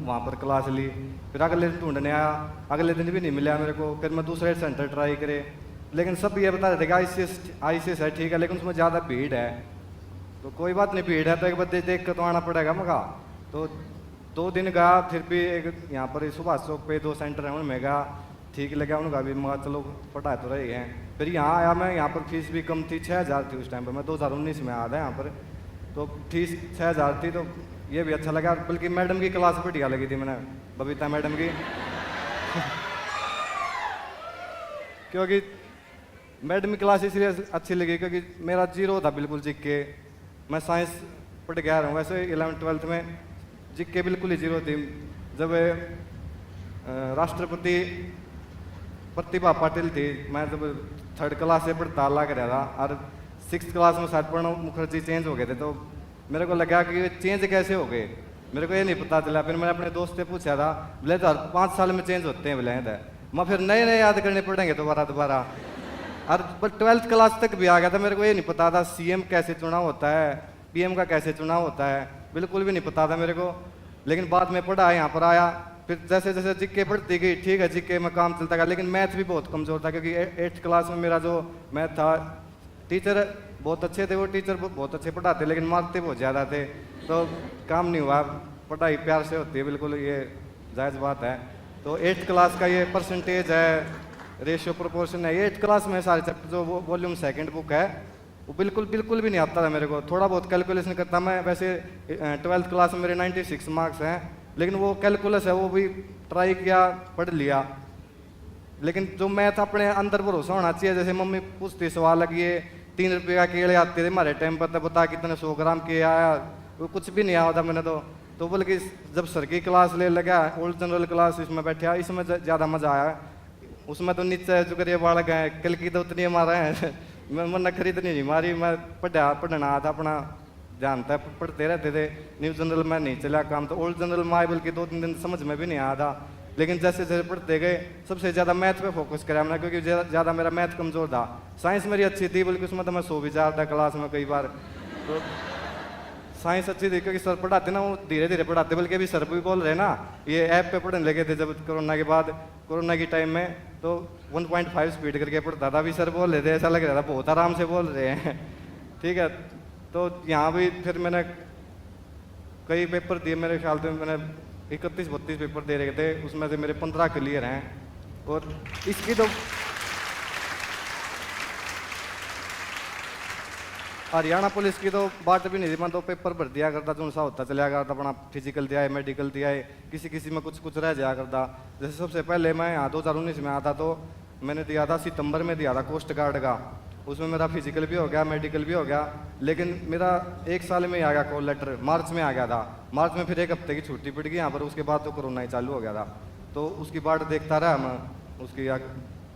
वहाँ पर क्लास ली, फिर अगले दिन ढूंढने आया, अगले दिन भी नहीं मिला मेरे को। फिर मैं दूसरे सेंटर ट्राई करे, लेकिन सब ये बता रहे थे कि ICS है ठीक है, लेकिन उसमें ज़्यादा भीड़ है। तो कोई बात नहीं, भीड़ है तो एक बार देख कर तो आना पड़ेगा मगा। तो 2 दिन गया, फिर भी एक यहाँ पर सुभाष चौक पे 2 सेंटर हैं, उनमें गया, ठीक लगा उनका भी, मगा चलो पढ़ा तो रही हैं। फिर यहाँ आया मैं, यहाँ पर फीस भी कम थी, 6000 थी उस टाइम पर। मैं 2019 में आया था यहाँ पर, तो फीस 6000 थी। तो ये भी अच्छा लगा, बल्कि मैडम की क्लास बढ़िया लगी थी मैंने, बबीता मैडम की। क्योंकि मैडम की क्लास इसलिए अच्छी लगी क्योंकि मेरा 0 था बिल्कुल जीके। मैं साइंस पढ़ गया रहा हूँ, वैसे 11th-12th में जीके बिल्कुल ही 0 थी। जब राष्ट्रपति प्रतिभा पाटिल थी, मैं जब 3rd क्लास से पढ़ता लग रहा था, और 6th क्लास में शायद प्रणब मुखर्जी चेंज हो गए थे। तो मेरे को लगा कि ये चेंज कैसे हो गए, मेरे को ये नहीं पता चला। फिर मैंने अपने दोस्त से पूछा था, बोले तो 5 साल में चेंज होते हैं बोले थे। मैं फिर नए नए याद करने पड़ेंगे दोबारा। और 12th क्लास तक भी आ गया था, मेरे को ये नहीं पता था CM कैसे चुनाव होता है, PM का कैसे चुनाव होता है, बिल्कुल भी नहीं पता था मेरे को। लेकिन बाद में पढ़ा, यहाँ पर आया, फिर जैसे जैसे जीके बढ़ती गई, ठीक है जीके में काम चलता गया। लेकिन मैथ भी बहुत कमज़ोर था, क्योंकि 8th क्लास में मेरा जो मैथ था, टीचर बहुत अच्छे थे, वो टीचर बहुत अच्छे पढ़ाते, लेकिन मार्कते बहुत ज़्यादा थे, तो काम नहीं हुआ। पढ़ाई प्यार से होती है, बिल्कुल ये जायज़ बात है। तो 8th क्लास का ये परसेंटेज है, रेशियो प्रोपोर्शन है, ये 8th क्लास में सारे चैप्टर, जो वो वॉल्यूम 2nd बुक है, वो बिल्कुल भी नहीं आता था मेरे को। थोड़ा बहुत कैलकुलेशन करता मैं, वैसे 12th क्लास में मेरे 96 मार्क्स हैं, लेकिन वो कैलकुलस है वो भी ट्राई किया, पढ़ लिया। लेकिन जो मैथ अपने अंदर भरोसा होना चाहिए, जैसे मम्मी पूछती सवाल लगी, 3 रुपये का केले आते थे हमारे टाइम पर, तब बता कितने 100 ग्राम के आया, वो कुछ भी नहीं आया था मैंने तो बल्कि जब सर की क्लास ले लगा, ओल्ड जनरल क्लास, इसमें बैठा, इसमें ज़्यादा मज़ा आया। उसमें तो नीचे जो करिए बालक हैं, कल की तो उतनी मारा है। मैं मन खरीदनी नहीं मारी, मैं पढ़ना था अपना, ध्यान था, पढ़ते रहते थे। न्यू जनरल में नहीं चला काम, तो ओल्ड जनरल में आए, बल्कि 2-3 दिन समझ में भी नहीं आया था। लेकिन जैसे जैसे पढ़ते गए, सबसे ज़्यादा मैथ पे फोकस करा मैंने, क्योंकि ज़्यादा मेरा मैथ कमज़ोर था। साइंस मेरी अच्छी थी, बल्कि उसमें तो मैं 100 भी जा रहा था क्लास में कई बार। तो साइंस अच्छी थी, क्योंकि सर पढ़ाते ना, वो धीरे धीरे पढ़ाते, बल्कि अभी सर भी बोल रहे ना, ये ऐप पे पढ़ने लगे थे जब कोरोना के बाद, कोरोना की टाइम में, तो 1.5 स्पीड करके पढ़ता था। अभी सर बोल रहे थे, ऐसा लग रहा था बहुत आराम से बोल रहे हैं। ठीक है, तो यहाँ भी फिर मैंने कई पेपर दिए, मेरे ख्याल से मैंने 31-32 पेपर दे रहे थे, उसमें से मेरे 15 क्लियर हैं। और इसकी तो हरियाणा पुलिस की तो बात भी नहीं थी, मैं तो पेपर भर दिया करता, जो सा होता चला करता, अपना फिजिकल दिया है, मेडिकल दिया है, किसी में कुछ रह जाया करता। जैसे सबसे पहले मैं यहाँ 2019 में आता, तो मैंने दिया था सितंबर में दिया था कोस्ट गार्ड का, उसमें मेरा फिजिकल भी हो गया, मेडिकल भी हो गया। लेकिन मेरा 1 साल में ही आ गया कॉल लेटर, मार्च में आ गया था। मार्च में फिर 1 हफ्ते की छुट्टी पड़ गई यहाँ पर, उसके बाद तो कोरोना ही चालू हो गया था। तो उसकी बाट देखता रहा मैं, उसकी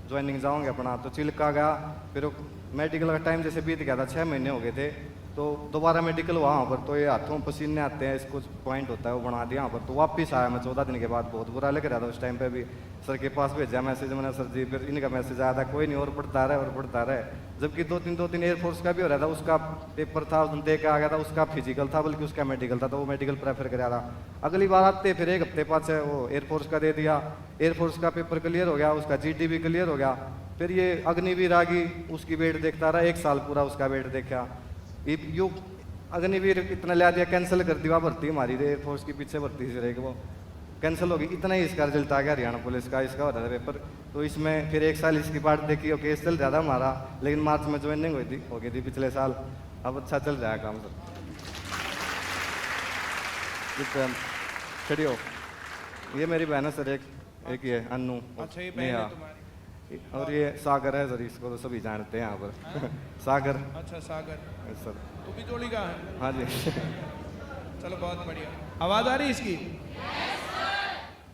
ज्वाइनिंग जाऊँगे अपना, तो चिल्का गया। फिर मेडिकल का टाइम जैसे बीत गया था, 6 महीने हो गए थे, तो दोबारा मेडिकल हुआ वहाँ पर, तो ये हाथों पसीने आते हैं, इसको पॉइंट होता है वो बना दिया वहाँ पर। तो वापस आया मैं 14 दिन के बाद, बहुत बुरा लग रहा था उस टाइम पे भी। सर के पास भेजा मैसेज मैंने, सर जी, फिर इनका मैसेज आया था, कोई नहीं, और पढ़ता रहे। जबकि 2-3 एयरफोर्स का भी हो रहा था, उसका पेपर था, उसने दे के आ गया था, उसका फिजिकल था, बल्कि उसका मेडिकल था, तो वो मेडिकल प्रेफर करा था। अगली बार आते फिर 1 हफ्ते बाद से वो एयरफोर्स का दे दिया, एयरफोर्स का पेपर क्लियर हो गया, उसका GD भी क्लियर हो गया। फिर ये अग्निवीर आ गई, उसकी वेट देखता रहा, 1 साल पूरा उसका वेट देखा। अग्निवीर इतना लिया दिया, कैंसिल कर दिया भर्ती हमारी एयरफोर्स की पीछे भर्ती से रहेगी, वो कैंसिल होगी। इतना ही इसका रिजल्ट आ गया हरियाणा पुलिस का, इसका होता था पेपर। तो इसमें फिर 1 साल इसकी बात देखी, और केस चल रहा था हमारा, लेकिन मार्च में ज्वाइनिंग हो गई थी पिछले साल। अब अच्छा चल रहा है काम सर। खड़ी हो, ये मेरी बहन है सर, एक ये अन्नू। अच्छा, ये बहन है तुम्हारी। और ये सागर है सर, इसको तो सभी जानते हैं यहाँ पर। सागर। अच्छा, सागर सर। तू भी जोड़ी का है? हाँ जी। चलो बहुत बढ़िया। आवाज आ रही है इसकी?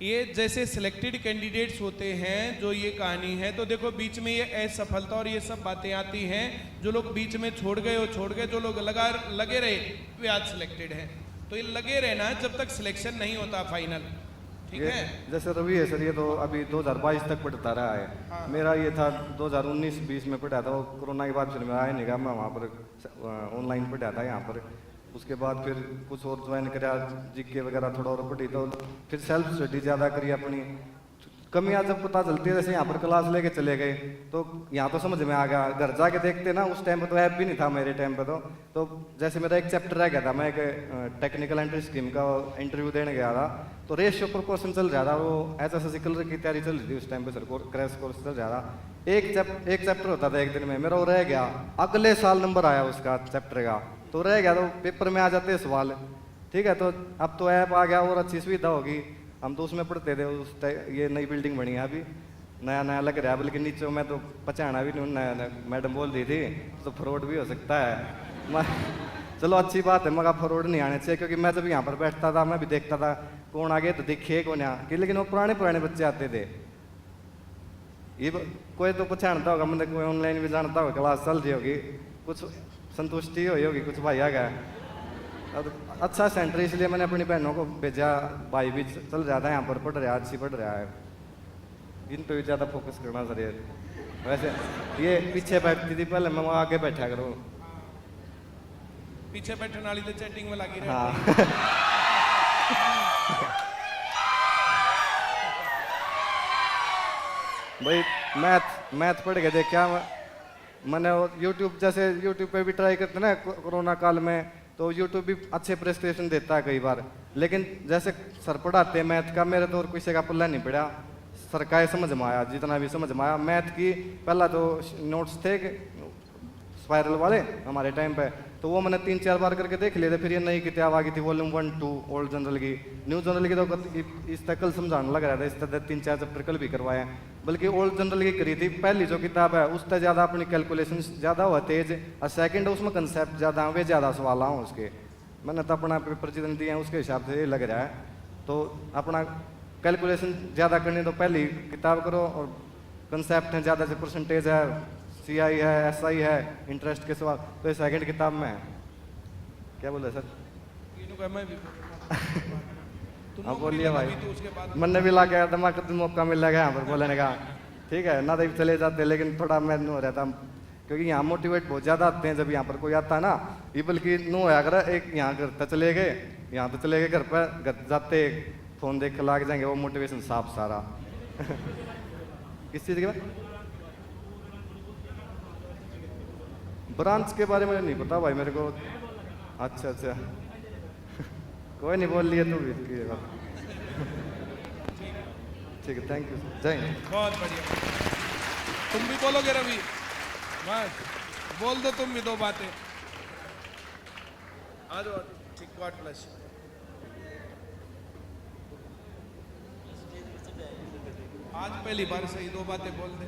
ये जैसे सिलेक्टेड कैंडिडेट्स होते हैं, जो ये कहानी है, तो देखो बीच में ये असफलता और ये सब बातें आती हैं। जो लोग बीच में छोड़ गए वो छोड़ गए, जो लोग लगे रहे वे आज सिलेक्टेड हैं। तो ये लगे रहना है जब तक सिलेक्शन नहीं होता फाइनल, ठीक है? जैसे रवि है सर, ये तो अभी 2022 तक पढ़ता रहा है। हाँ। मेरा ये था 2019-20 में पढ़ा था, वो कोरोना के बाद फिर मैं आया नहीं गया, मैं वहाँ पर ऑनलाइन पढ़ा था यहाँ पर। उसके बाद फिर कुछ और ज्वाइन करा, जीके वगैरह थोड़ा और पढ़ी, तो फिर सेल्फ स्टडी ज़्यादा करी अपनी। कमियां जब पता चलती है, जैसे यहाँ पर क्लास लेके चले गए तो यहाँ तो समझ में आ गया, घर जाके देखते ना, उस टाइम पे तो ऐप भी नहीं था मेरे टाइम पे। तो जैसे मेरा एक चैप्टर रह गया था, मैं एक टेक्निकल एंट्री स्कीम का इंटरव्यू देने गया था, तो रेशियो प्रोपोर्शन चल रहा था, वो एचएसएससी क्लर्क की तैयारी चल रही थी उस टाइम पे सर, क्रैश कोर्स चल रहा था। एक चैप्टर होता था एक दिन में, मेरा वो रह गया, अगले साल नंबर आया उसका चैप्टर का, तो रह गया, तो पेपर में आ जाते सवाल, ठीक है। तो अब तो ऐप आ गया और अच्छी सुविधा होगी, हम तो उसमें पढ़ते थे। ये नई बिल्डिंग बनी है अभी, नया नया लग रहा है, बल्कि नीचे मैं तो पहचाना भी नहीं, नया मैडम बोल दी थी तो फ्रॉड भी हो सकता है। चलो अच्छी बात है, मगर फ्रॉड नहीं आने चाहिए, क्योंकि मैं जब यहाँ पर बैठता था मैं भी देखता था कौन आगे तो दिखे कौन यहाँ कि, लेकिन वो पुराने बच्चे आते थे। ये कोई तो पहचानता होगा, मतलब कोई ऑनलाइन भी जानता होगा, क्लास चल रही होगी, कुछ संतुष्टि हुई होगी, कुछ भाई आ गया। अब अच्छा सेंटर, इसलिए मैंने अपनी बहनों को भेजा, भाई भी चल रहा था यहाँ पर, पढ़ रहा है, अच्छी पढ़ रहा है। इन पे भी ज़्यादा फोकस करना सर। वैसे ये पीछे बैठती थी पहले, मैं वहाँ आगे बैठा करूँ, पीछे बैठने वाली तो चैटिंग में लगी रही। हाँ। भाई मैथ पढ़ के देखा मैंने, यूट्यूब जैसे यूट्यूब पे भी ट्राई करते ना कोरोना काल में, तो यूट्यूब भी अच्छे प्रेजेंटेशन देता है कई बार, लेकिन जैसे सर पढ़ाते हैं मैथ का, मेरे तो और किसी का पल्ला नहीं पड़ा। सर का समझ में आया, जितना भी समझ में आया मैथ की। पहला तो नोट्स थे स्पाइरल वाले हमारे टाइम पे, तो वो मैंने 3-4 बार करके देख लिए थे। फिर ये नई किताब आ गई थी वॉल्यूम 1-2 ओल्ड जनरल की, न्यू जनरल की तो इस तक कल समझाने लग रहा था, इस तरह 3-4 चैप्टर कल भी करवाए, बल्कि ओल्ड जनरल की करी थी। पहली जो किताब है उससे ज़्यादा अपनी कैलकुलेशन ज़्यादा हुआ तेज, और सेकंड उसमें कंसेप्ट ज़्यादा वे ज़्यादा सवाल आऊँ उसके। मैंने तो अपना पेपर जितने दिए हैं उसके हिसाब से ये लग रहा है। तो अपना कैलकुलेशन ज़्यादा करनी तो पहली किताब करो, और कंसेप्ट है ज़्यादा से परसेंटेज है, CI है, SI है, इंटरेस्ट के सवाल, तो ये सेकंड किताब में है। क्या बोल रहे सर? हाँ बोलिए भाई, मैंने भी ला के दिमाग का मौका मिल गया यहाँ पर बोलने का, ठीक है ना, तो चले जाते, लेकिन थोड़ा मैं नो रहता, क्योंकि यहाँ मोटिवेट बहुत ज़्यादा आते हैं जब यहाँ पर कोई आता है ना, ये बल्कि नो होया कर, एक यहाँ घर तो चले गए, यहाँ तो चले गए, घर पर घर जाते फ़ोन देख कर लाग जाएंगे, वो मोटिवेशन साफ सारा। किस चीज़ के बाद ब्रांच के बारे में नहीं पता भाई मेरे को। अच्छा कोई नहीं, बोल लिए तू भी ठीक है, थैंक यू, जय हिंद। बहुत बढ़िया। तुम भी बोलोगे रवि? बस बोल दो तुम भी 2 बातें। आ जाओ, ठीक, गॉड ब्लेस। आज पहली बार सही 2 बातें बोल दे,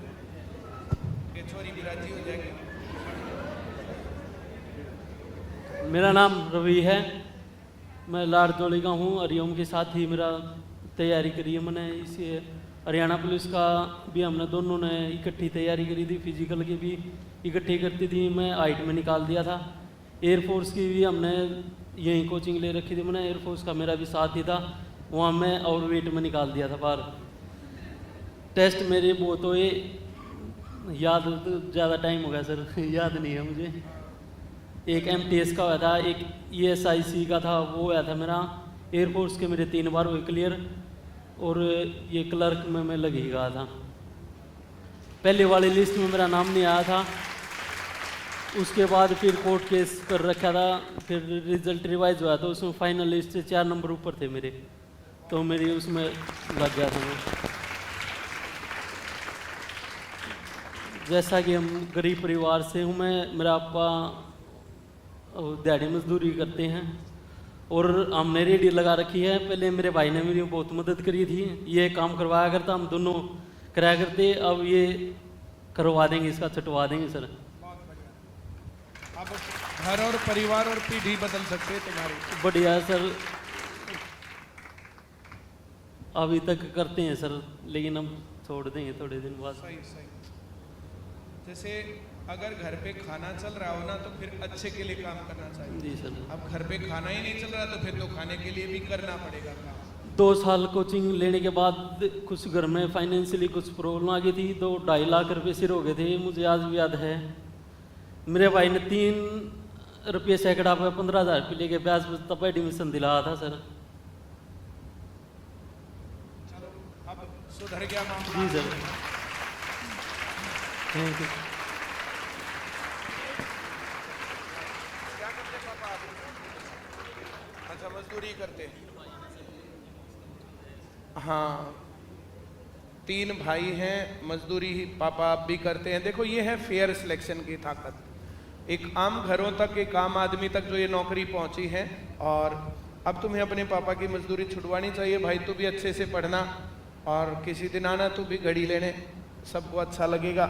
ये छोरी भी राजी हो जाएगी। मेरा नाम रवि है, मैं लाड़जोली का हूँ। हरिओम के साथ ही मेरा तैयारी करी है मैंने, इसी हरियाणा पुलिस का भी हमने दोनों ने इकट्ठी तैयारी करी थी, फिजिकल की भी इकट्ठी करती थी, मैं हाइट में निकाल दिया था। एयरफोर्स की भी हमने यहीं कोचिंग ले रखी थी मैंने, एयरफोर्स का मेरा भी साथ ही था, वहाँ मैं और वेट में निकाल दिया था बाहर। टेस्ट मेरे वो तो ये याद तो ज़्यादा टाइम हो गया सर, याद नहीं है मुझे। एक MTS का हुआ था, एक ESIC का था, वो हुआ था मेरा। एयरफोर्स के मेरे 3 बार हुए क्लियर, और ये क्लर्क में मैं लग ही गया था। पहले वाली लिस्ट में मेरा नाम नहीं आया था, उसके बाद फिर कोर्ट केस कर रखा था, फिर रिजल्ट रिवाइज हुआ तो उसमें फाइनल लिस्ट से 4 नंबर ऊपर थे मेरे, तो मेरी उसमें लग गया था मैं। जैसा कि हम गरीब परिवार से हूँ मैं, मेरा पापा दिहाड़ी मजदूरी करते हैं और हमने रेडी लगा रखी है। पहले मेरे भाई ने मेरी बहुत मदद करी थी, ये काम करवाया करता, हम दोनों कराया करते, अब ये करवा देंगे, इसका छटवा देंगे सर। अब घर और परिवार और पीढ़ी बदल सकते हैं तुम्हारी। बढ़िया सर, अभी तक करते हैं सर, लेकिन हम छोड़ देंगे थोड़े दिन बाद। सही सही। जैसे अगर घर पे खाना चल रहा हो ना तो फिर अच्छे के लिए काम करना चाहिए। जी सर। अब घर पे खाना ही नहीं चल रहा तो फिर तो खाने के लिए भी करना पड़ेगा काम। 2 साल कोचिंग लेने के बाद कुछ घर में फाइनेंशियली कुछ प्रॉब्लम आ गई थी, तो 2.5 लाख रुपए सिर हो गए थे, मुझे आज भी याद है। मेरे भाई ने 3 रुपये सैकड़ा पे 15,000 रुपये लेके ब्याज पर तब एडमिशन दिलाया था सर। चलो अब सुधर गया मामला। जी सर, थैंक यू। क्या करते पापा आप? अच्छा मजदूरी करते हैं। हाँ 3 भाई हैं, मजदूरी ही पापा आप भी करते हैं। देखो ये है फेयर सिलेक्शन की ताकत। एक आम घरों तक, एक आम आदमी तक जो ये नौकरी पहुंची है, और अब तुम्हें अपने पापा की मजदूरी छुड़वानी चाहिए। भाई तू भी अच्छे से पढ़ना और किसी दिन आना तू भी घड़ी लेने, सबको अच्छा लगेगा।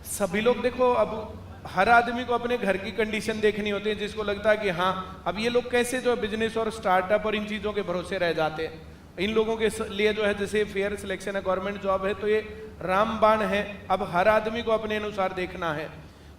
सभी लोग देखो, अब हर आदमी को अपने घर की कंडीशन देखनी होती है, जिसको लगता है कि हाँ अब ये लोग कैसे जो बिजनेस और स्टार्टअप और इन चीज़ों के भरोसे रह जाते हैं। इन लोगों के लिए जो है जैसे फेयर सिलेक्शन है, गवर्नमेंट जॉब है, तो ये रामबाण है। अब हर आदमी को अपने अनुसार देखना है।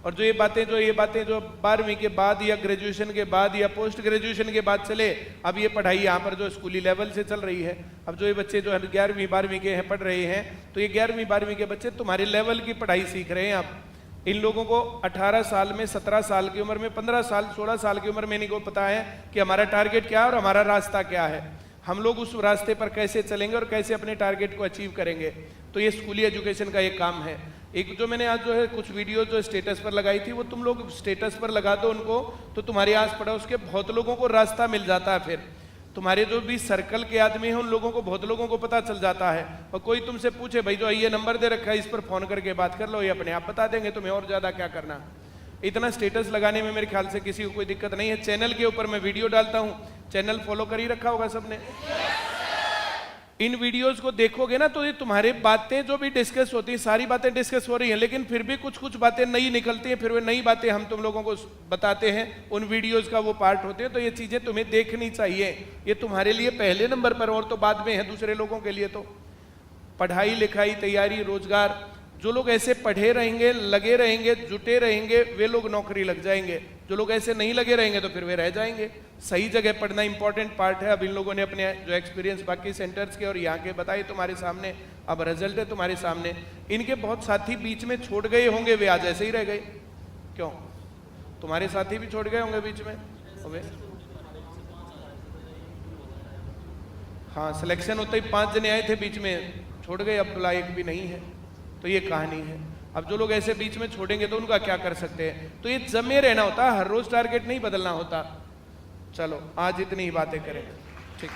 और जो ये बातें जो 12वीं के बाद या ग्रेजुएशन के बाद या पोस्ट ग्रेजुएशन के बाद चले, अब ये पढ़ाई यहाँ पर जो स्कूली लेवल से चल रही है। अब जो ये बच्चे जो है 11वीं 12वीं के हैं पढ़ रहे हैं, तो ये 11वीं 12वीं के बच्चे तुम्हारे लेवल की पढ़ाई सीख रहे हैं। अब इन लोगों को 18 साल में, 17 साल की उम्र में, 15 साल 16 साल की उम्र में इनको पता है कि हमारा टारगेट क्या है और हमारा रास्ता क्या है, हम लोग उस रास्ते पर कैसे चलेंगे और कैसे अपने टारगेट को अचीव करेंगे। तो ये स्कूली एजुकेशन का एक काम है। एक जो मैंने आज जो है कुछ वीडियो जो स्टेटस पर लगाई थी, वो तुम लोग स्टेटस पर लगा दो उनको, तो तुम्हारे आस पड़ोस के बहुत लोगों को रास्ता मिल जाता है। फिर तुम्हारे जो भी सर्कल के आदमी हैं उन लोगों को, बहुत लोगों को पता चल जाता है। और कोई तुमसे पूछे भाई जो ये नंबर दे रखा है, इस पर फोन करके बात कर लो, ये अपने आप बता देंगे तुम्हें और ज्यादा क्या करना। इतना स्टेटस लगाने में मेरे ख्याल से किसी को कोई दिक्कत नहीं है। चैनल के ऊपर मैं वीडियो डालता हूँ, चैनल फॉलो कर ही रखा होगा सबने। इन वीडियोस को देखोगे ना तो ये तुम्हारे बातें जो भी डिस्कस होती है, सारी बातें डिस्कस हो रही हैं, लेकिन फिर भी कुछ कुछ बातें नई निकलती हैं, फिर वे नई बातें हम तुम लोगों को बताते हैं, उन वीडियोस का वो पार्ट होते हैं। तो ये चीजें तुम्हें देखनी चाहिए, ये तुम्हारे लिए पहले नंबर पर, और तो बाद में है दूसरे लोगों के लिए। तो पढ़ाई लिखाई, तैयारी, रोजगार, जो लोग ऐसे पढ़े रहेंगे, लगे रहेंगे, जुटे रहेंगे, वे लोग नौकरी लग जाएंगे। जो लोग ऐसे नहीं लगे रहेंगे तो फिर वे रह जाएंगे। सही जगह पढ़ना इंपॉर्टेंट पार्ट है। अब इन लोगों ने अपने जो एक्सपीरियंस बाकी सेंटर्स के और यहाँ के बताए तुम्हारे सामने, अब रिजल्ट है तुम्हारे सामने। इनके बहुत साथी बीच में छोड़ गए होंगे, वे आज ऐसे ही रह गए। क्यों? तुम्हारे साथी भी छोड़ गए होंगे बीच में। हाँ, सिलेक्शन होते ही 5 जने आए थे, बीच में छोड़ गए, अब्दुल्ला एक भी नहीं है। तो ये कहानी है। अब जो लोग ऐसे बीच में छोड़ेंगे तो उनका क्या कर सकते हैं। तो ये जमे रहना होता है, हर रोज टारगेट नहीं बदलना होता। चलो आज इतनी ही बातें करें, ठीक।